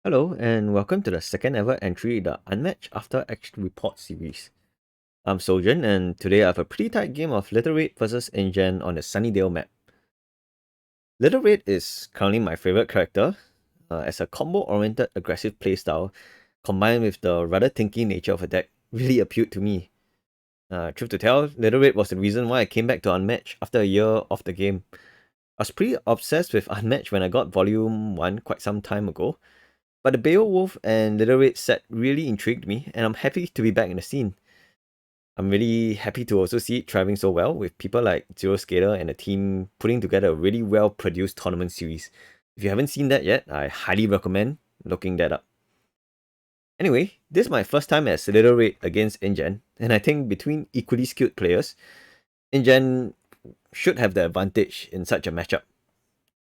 Hello, and welcome to the second ever entry in the Unmatched After Action Report series. I'm Sojan, and today I have a pretty tight game of Little Red versus Ingen on the Sunnydale map. Little Red is currently my favorite character, as a combo-oriented aggressive playstyle, combined with the rather tinky nature of a deck, really appealed to me. Truth to tell, Little Red was the reason why I came back to Unmatched after a year of the game. I was pretty obsessed with Unmatched when I got Volume 1 quite some time ago, but the Beowulf and Little Red set really intrigued me, and I'm happy to be back in the scene. I'm really happy to also see it thriving so well, with people like Zero Skater and the team putting together a really well-produced tournament series. If you haven't seen that yet, I highly recommend looking that up. Anyway, this is my first time as Little Red against Ingen, and I think between equally skilled players, Ingen should have the advantage in such a matchup.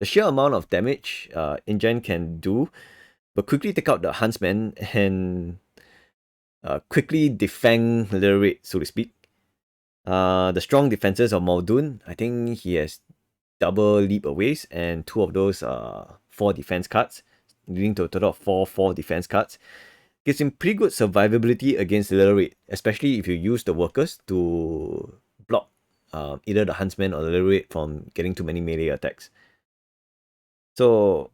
The sheer amount of damage Ingen can do will quickly take out the Huntsman and quickly defang Little Red, so to speak. The strong defenses of Muldoon, I think he has double leap aways, and two of those are 4 defense cards, leading to a total of 4 defense cards. Gives him pretty good survivability against Little Red, especially if you use the workers to block either the Huntsman or the Little Red from getting too many melee attacks. So,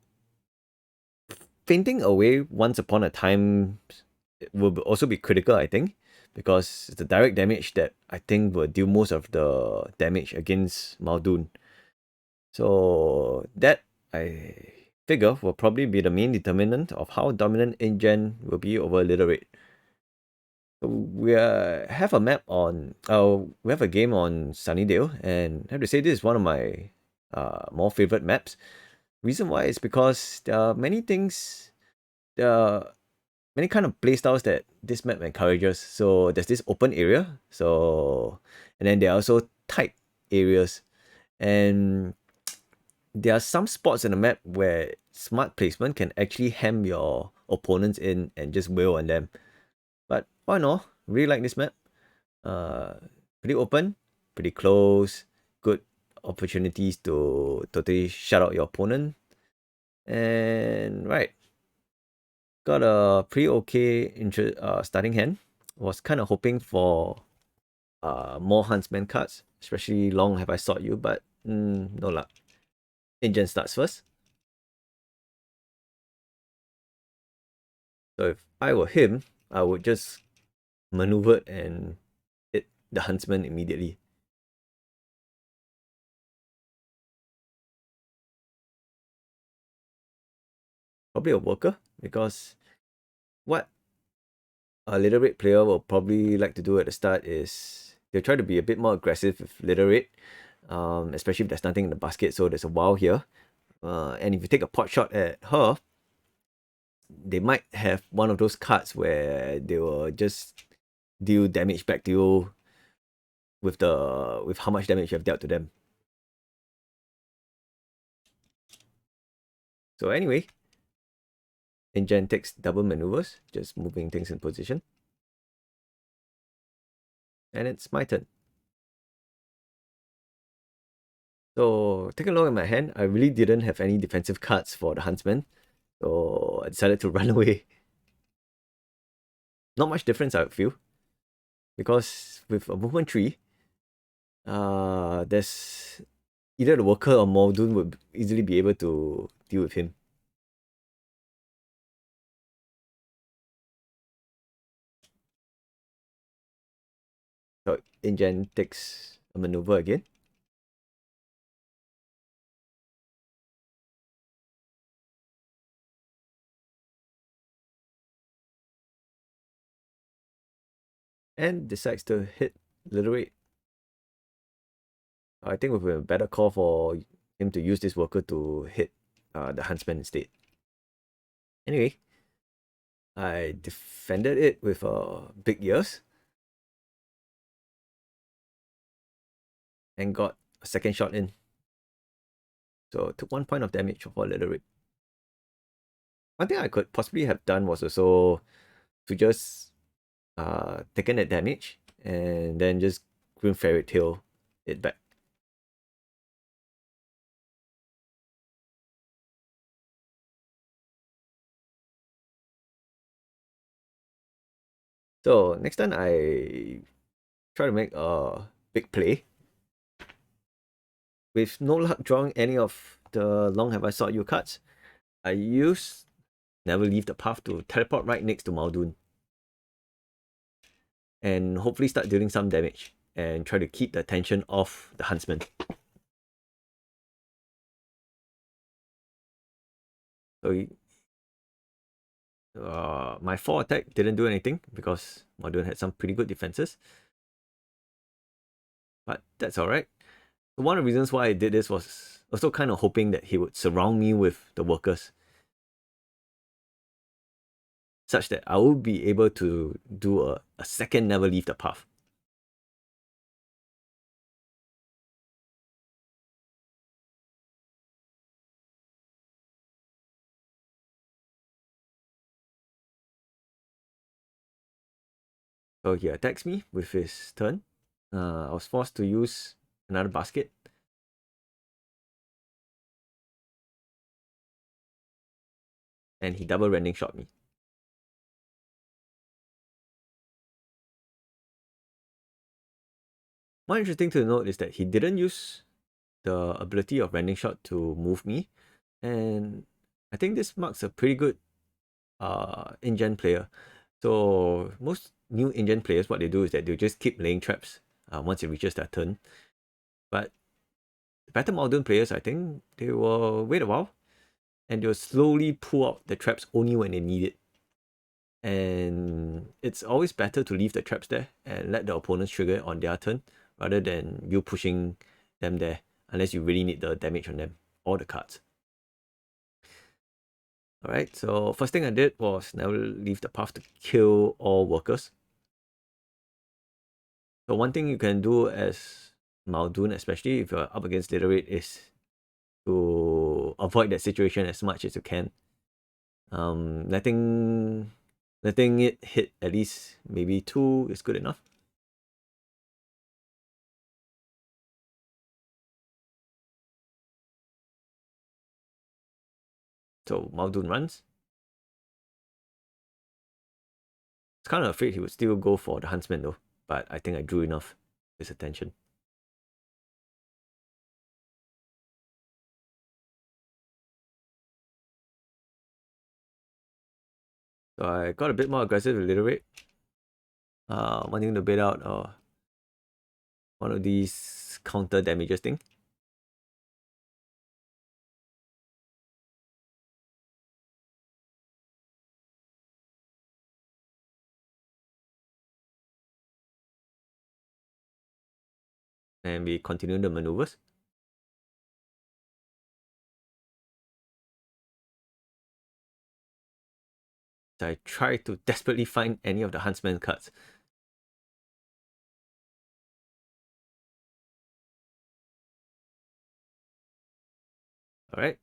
fainting away once upon a time will also be critical, I think, because it's the direct damage that I think will deal most of the damage against Muldoon. So that, I figure, will probably be the main determinant of how dominant Ingen will be over Little Red. So we have a map on, we have a game on Sunnydale, and I have to say this is one of my more favorite maps. Reason why is because there are many things, there are many kind of playstyles that this map encourages. So there's this open area, and then there are also tight areas, and there are some spots in the map where smart placement can actually hem your opponents in and just wail on them. But all in all, really like this map. Uh, Pretty open, pretty close, good opportunities to totally shut out your opponent. And right, got a pretty okay starting hand. Was kind of hoping for more Huntsman cards, especially Long Have I Sought You, but no luck. Ingen starts first. So if I were him, I would just maneuver and hit the Huntsman immediately. Probably a worker, because what a Little Red player will probably like to do at the start is they'll try to be a bit more aggressive with Little Red, especially if there's nothing in the basket, so there's a wall here. And if you take a pot shot at her, they might have one of those cards where they will just deal damage back to you with how much damage you have dealt to them. So anyway, Ingen takes double maneuvers, just moving things in position. And it's my turn. So take a look at my hand. I really didn't have any defensive cards for the Huntsman, so I decided to run away. Not much difference, I would feel, because with a movement tree, there's either the worker or Muldoon would easily be able to deal with him. So Ingen takes a maneuver again. And decides to hit Little Red. I think it would be a better call for him to use this worker to hit the Huntsman instead. Anyway, I defended it with big ears and got a second shot in. So took 1 point of damage for Little Red. One thing I could possibly have done was also to just taken that damage and then just Grim Fairy Tail it back. So next time I try to make a big play. With no luck drawing any of the long have I sought you cards, I use Never Leave the Path to teleport right next to Muldoon. And hopefully start dealing some damage and try to keep the attention off the Huntsman. So my 4 attack didn't do anything because Muldoon had some pretty good defenses. But that's alright. So one of the reasons why I did this was also kind of hoping that he would surround me with the workers, such that I will be able to do a second Never Leave the Path. So he attacks me with his turn. I was forced to use another basket. And he double rending shot me. One interesting to note is that he didn't use the ability of rending shot to move me. And I think this marks a pretty good Ingen player. So most new Ingen players, what they do is that they'll just keep laying traps once it reaches their turn. But the better modern players, I think, they will wait a while and they'll slowly pull out the traps only when they need it. And it's always better to leave the traps there and let the opponents trigger it on their turn rather than you pushing them there unless you really need the damage on them or the cards. Alright, so first thing I did was never leave the path to kill all workers. So one thing you can do as Muldoon, especially if you're up against Literate, is to avoid that situation as much as you can. Letting it hit at least maybe 2 is good enough. So Muldoon runs. I was kind of afraid he would still go for the Huntsman though, but I think I drew enough his attention. So I got a bit more aggressive a little bit, wanting to bait out one of these counter damages thing. And we continue the maneuvers. So I try to desperately find any of the Huntsman cards. Alright,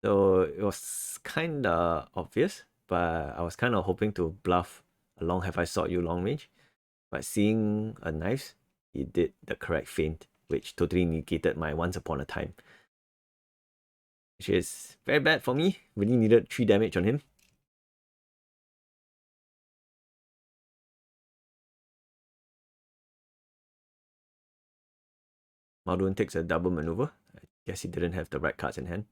so it was kinda obvious, but I was kind of hoping to bluff a long have I sought you long range. But seeing a knife, he did the correct feint, which totally negated my once upon a time. Which is very bad for me. Really needed 3 damage on him. Muldoon takes a double maneuver. I guess he didn't have the right cards in hand.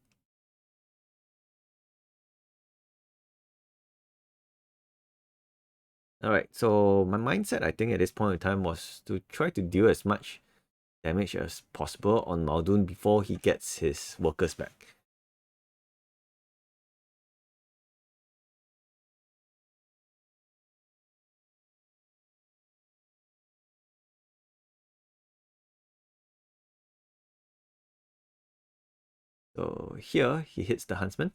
Alright, so my mindset I think at this point in time was to try to deal as much damage as possible on Muldoon before he gets his workers back. So here he hits the Huntsman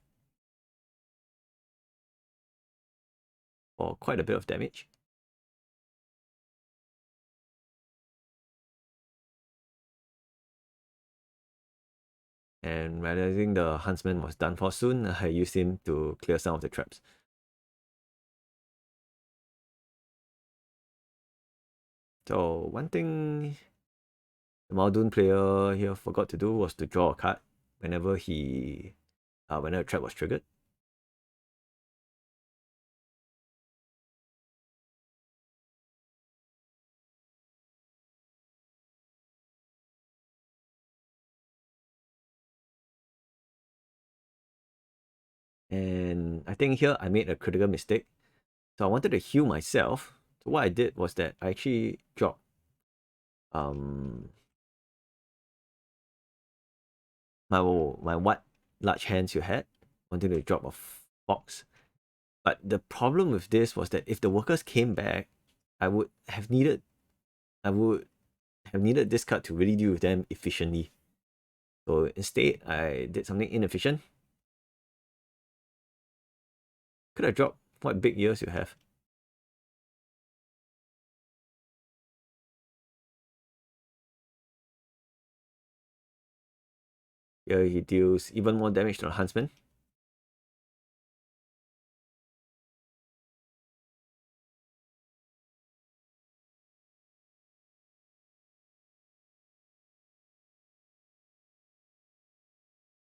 for quite a bit of damage. And realizing the Huntsman was done for soon, I used him to clear some of the traps. So one thing the Muldoon player here forgot to do was to draw a card whenever whenever a trap was triggered. And I think here I made a critical mistake. So I wanted to heal myself. So what I did was that I actually dropped my what large hands you had. Wanted to drop a fox. But the problem with this was that if the workers came back, I would have needed this card to really deal with them efficiently. So instead, I did something inefficient. Could have dropped what big ears you have. Here he deals even more damage to the Huntsman.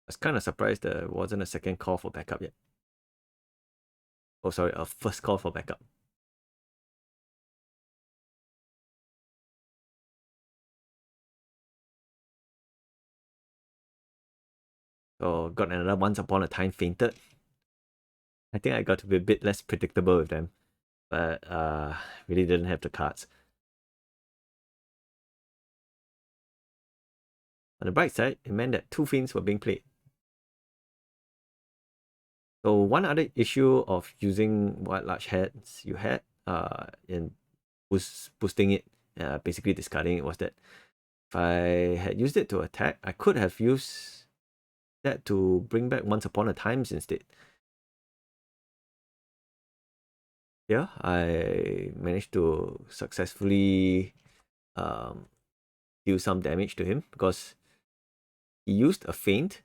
I was kind of surprised there wasn't a second call for backup yet. Oh, sorry, a first call for backup. So got another once upon a time fainted. I think I got to be a bit less predictable with them, but really didn't have the cards. On the bright side, it meant that two fiends were being played. So one other issue of using what large heads you had in boosting it, basically discarding it, was that if I had used it to attack, I could have used that to bring back once upon a times instead. Yeah, I managed to successfully deal some damage to him because he used a feint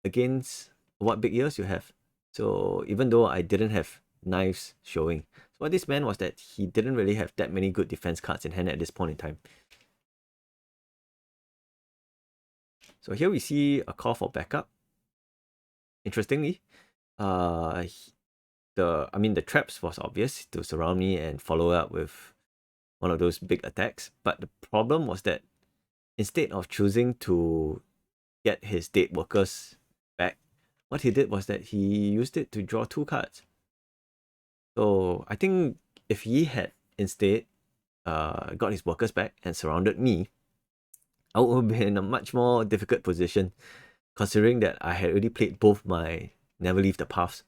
against what big ears you have. So even though I didn't have knives showing, so what this meant was that he didn't really have that many good defense cards in hand at this point in time. So here we see a call for backup. Interestingly, the traps was obvious to surround me and follow up with one of those big attacks. But the problem was that instead of choosing to get his dead workers back, what he did was that he used it to draw two cards. So I think if he had instead got his workers back and surrounded me, I would be in a much more difficult position, considering that I had already played both my Never Leave the Paths.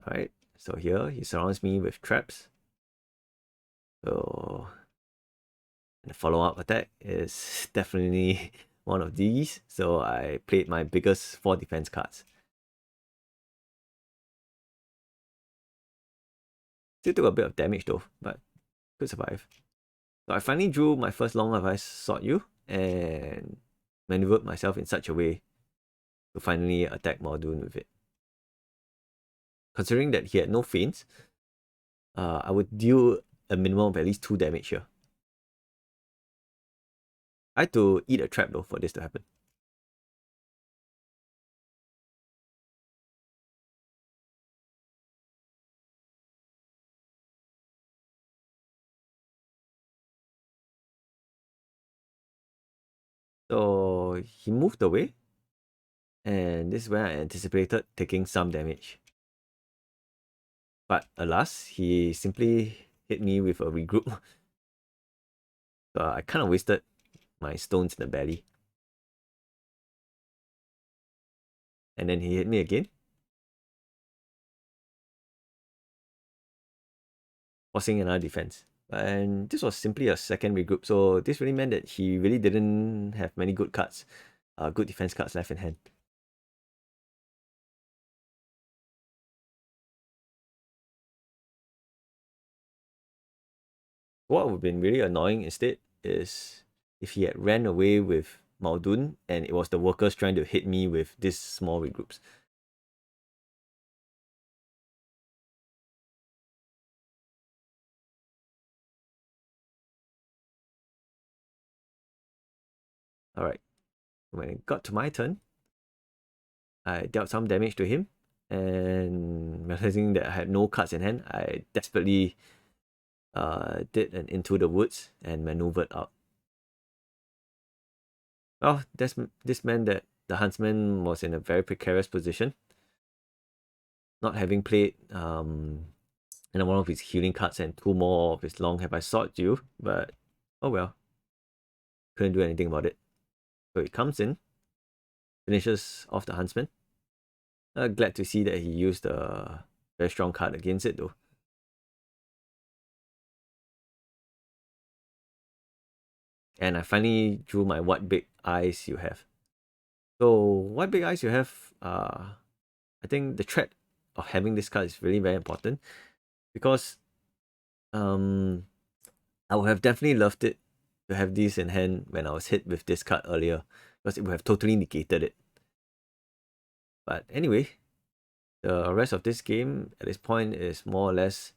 Right, so here he surrounds me with traps. So the follow-up attack is definitely one of these. So I played my biggest 4 defense cards. Still took a bit of damage though, but could survive. So I finally drew my first Long Advice Sought You and maneuvered myself in such a way to finally attack Muldoon with it. Considering that he had no feints, I would deal a minimum of at least 2 damage here. I had to eat a trap though for this to happen. So he moved away, and this is where I anticipated taking some damage. But alas, he simply hit me with a regroup. So I kind of wasted my stones in the belly. And then he hit me again, forcing another defense. And this was simply a second regroup. So this really meant that he really didn't have many good cards, good defense cards left in hand. What would have been really annoying instead is if he had ran away with Muldoon and it was the workers trying to hit me with these small regroups. Alright, when it got to my turn, I dealt some damage to him, and realizing that I had no cards in hand, I desperately did an Into the Woods and maneuvered out. Well, this meant that the Huntsman was in a very precarious position, not having played one of his healing cards and two more of his long have I sought you, but oh well, couldn't do anything about it. So he comes in, finishes off the Huntsman. Glad to see that he used a very strong card against it though. And I finally drew my what big eyes you have. So what big eyes you have, I think the threat of having this card is really very important because I would have definitely loved it to have these in hand when I was hit with this card earlier because it would have totally negated it. But anyway, the rest of this game at this point is more or less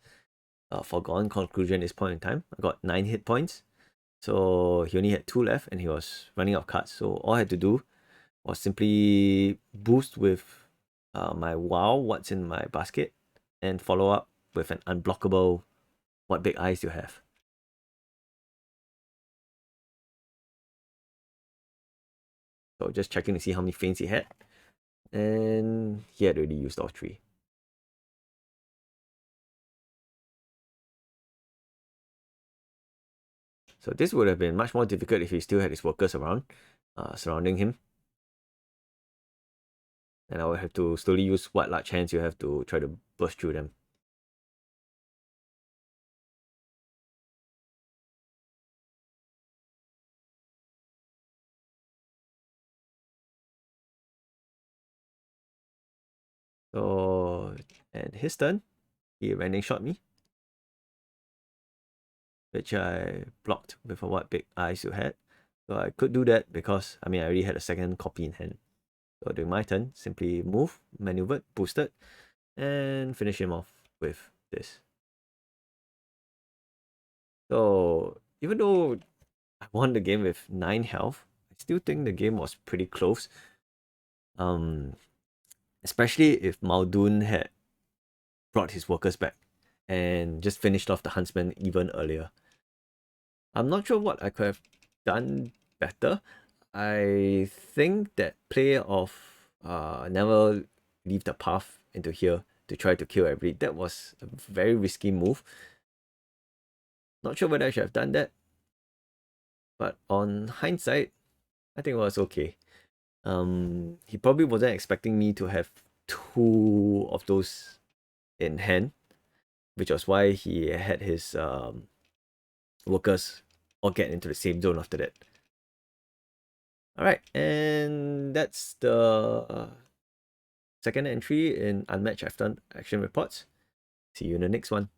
a foregone conclusion at this point in time. I got 9 hit points. So he only had 2 left and he was running out of cards. So all I had to do was simply boost with my wow, what's in my basket, and follow up with an unblockable what big eyes you have. So just checking to see how many feints he had. And he had already used all 3. So this would have been much more difficult if he still had his workers around, surrounding him. And I would have to slowly use what large hands you have to try to burst through them. So, and his turn, he random shot me, which I blocked with a what big eyes you had. So I could do that because, I mean, I already had a second copy in hand. So during my turn, simply move, maneuvered, boosted, and finish him off with this. So even though I won the game with 9 health, I still think the game was pretty close. Especially if Muldoon had brought his workers back and just finished off the Huntsman even earlier. I'm not sure what I could have done better. I think that play of never leave the path into here to try to kill everybody, that was a very risky move. Not sure whether I should have done that, but on hindsight, I think it was okay. He probably wasn't expecting me to have 2 of those in hand, which was why he had his workers all get into the same zone after that. Alright, and that's the second entry in Unmatched Action Reports. See you in the next one.